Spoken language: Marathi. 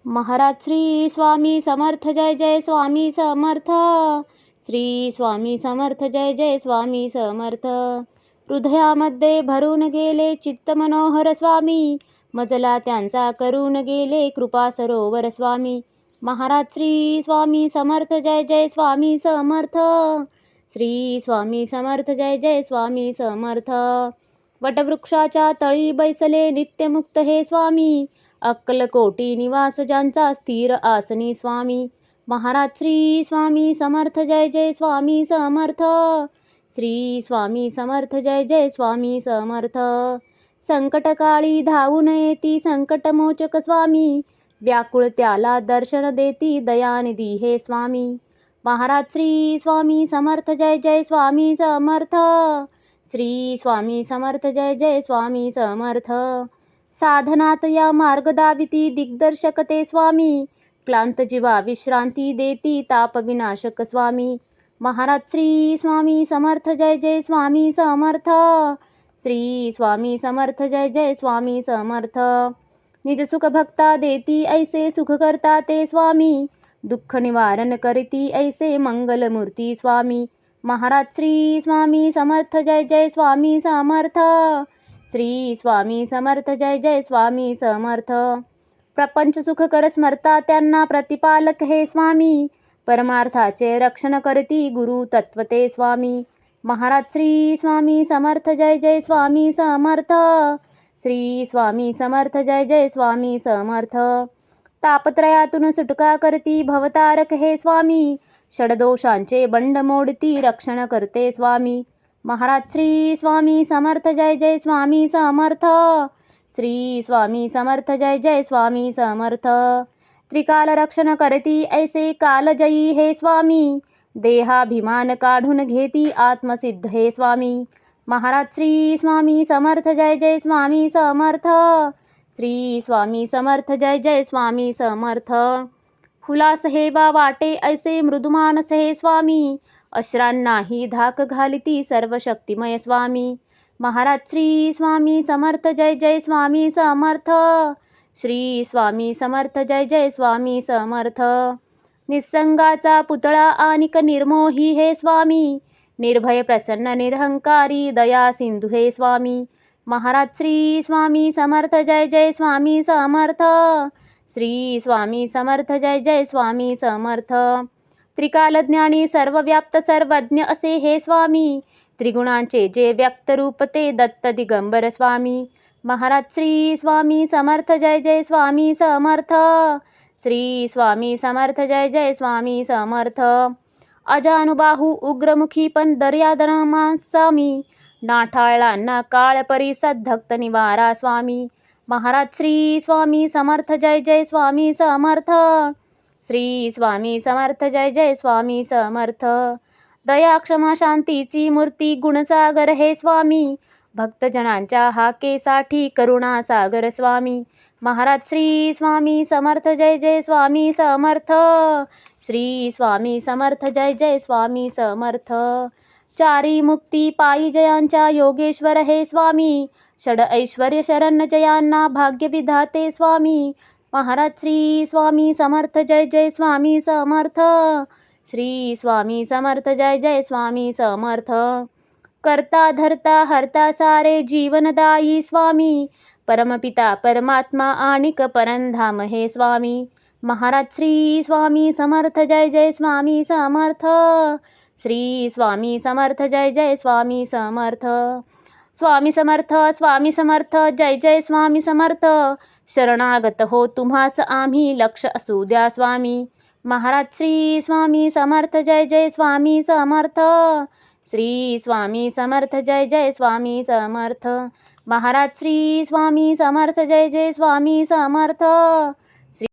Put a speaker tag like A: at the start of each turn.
A: महाराज श्री स्वामी समर्थ जय जय स्वामी समर्थ. श्री स्वामी समर्थ जय जय स्वामी समर्थ. हृदयामध्ये भरून गेले चित्त मनोहर स्वामी, मजला त्यांचा करून गेले कृपा सरोवर स्वामी. महाराज श्री स्वामी समर्थ जय जय स्वामी समर्थ. श्री स्वामी समर्थ जय जय स्वामी समर्थ. वटवृक्षाच्या तळी बैसले नित्यमुक्त हे स्वामी, अक्कलकोटी निवास ज्यांचा स्थिर आसनी स्वामी. महाराज श्री स्वामी समर्थ जय जय स्वामी समर्थ. श्री स्वामी समर्थ जय जय स्वामी समर्थ. संकटकाळी धावून येती संकटमोचक स्वामी, व्याकुळ त्याला दर्शन देती दयानिधी हे स्वामी. महाराज श्री स्वामी समर्थ जय जय स्वामी समर्थ. श्री स्वामी समर्थ जय जय स्वामी समर्थ. साधनात या मार्ग दाविती दिग्दर्शक ते स्वामी, क्लांत जीवा विश्रांती देती ताप विनाशक स्वामी. महाराज श्री स्वामी समर्थ जय जय स्वामी समर्थ. श्री स्वामी समर्थ जय जय स्वामी समर्थ. निज सुख भक्ता देती ऐसे सुख करता ते स्वामी, दुःख निवारण करती ऐसे मंगलमूर्ती स्वामी. महाराज श्री स्वामी समर्थ जय जय स्वामी समर्थ. श्री स्वामी समर्थ जय जय स्वामी समर्थ. प्रपंच सुख कर स्मरता त्यांना प्रतिपालक हे स्वामी, परमार्थाचे रक्षण करती गुरु तत्वते स्वामी. महाराज श्री स्वामी समर्थ जय जय स्वामी समर्थ. श्री स्वामी समर्थ जय जय स्वामी समर्थ. तापत्रयातून सुटका करती भवतारक हे स्वामी, षडदोषांचे बंड मोडती रक्षण करते स्वामी. महाराज श्री स्वामी समर्थ जय जय स्वामी समर्थ. श्री स्वामी समर्थ जय जय स्वामी समर्थ. त्रिकाल रक्षण करती ऐसे कालजयी हे स्वामी, देहाभिमान काढून घेती आत्मसिद्ध हे स्वामी. महाराज श्री स्वामी समर्थ जय जय स्वामी समर्थ. श्री स्वामी समर्थ जय जय स्वामी समर्थ. हुलास हे बा वाटे ऐसे मृदुमानस हे स्वामी, अश्रांनाही धाक घालिती सर्व शक्तिमय स्वामी. महाराज श्री स्वामी समर्थ जय जय स्वामी समर्थ. श्री स्वामी समर्थ जय जय स्वामी समर्थ. निसंगाचा पुतळा आनिक निर्मोही हे स्वामी, निर्भय प्रसन्न निरहंकारी दया सिंधू हे स्वामी. महाराज श्री स्वामी समर्थ जय जय स्वामी समर्थ. श्री स्वामी समर्थ जय जय स्वामी समर्थ. त्रिकालज्ञानी सर्वव्याप्त सर्वज्ञ असे हे स्वामी, त्रिगुणांचे जे व्यक्त रूप ते दत्त दिगंबर स्वामी. महाराज श्री स्वामी समर्थ जय जय स्वामी समर्थ. श्री स्वामी समर्थ जय जय स्वामी समर्थ. अजानुबाहू उग्रमुखी पण दर्यादनमा स्वामी, नाठाळला ना काळ परिसद धक्त निवारा स्वामी. महाराज श्री स्वामी समर्थ जय जय स्वामी समर्थ. श्री स्वामी समर्थ जय जय स्वामी समर्थ. दया क्षमा शांतीची मूर्ती गुणसागर हे स्वामी, भक्तजनांच्या हाकेसाठी करुणा सागर स्वामी. महाराज श्री स्वामी समर्थ जय जय स्वामी समर्थ. श्री स्वामी समर्थ जय जय स्वामी समर्थ. चारी मुक्ती पायी जयांच्या योगेश्वर हे स्वामी, षड ऐश्वर्य शरण जयांना भाग्य विधाते स्वामी. महाराज श्री स्वामी समर्थ जय जय स्वामी समर्थ. श्री स्वामी समर्थ जय जय स्वामी समर्थ. करता धरता हरता सारे जीवनदायी स्वामी, परमपिता परमात्मा आणिक परंधाम हे स्वामी. महाराज श्री स्वामी समर्थ जय जय स्वामी समर्थ. श्री स्वामी समर्थ जय जय स्वामी समर्थ. स्वामी समर्थ स्वामी समर्थ जय जय स्वामी समर्थ. शरणागत हो तुम्हास आम्ही लक्ष असू द्या स्वामी. महाराज श्री स्वामी समर्थ जय जय स्वामी समर्थ. श्री स्वामी समर्थ जय जय स्वामी समर्थ. महाराज श्री स्वामी समर्थ जय जय स्वामी समर्थ.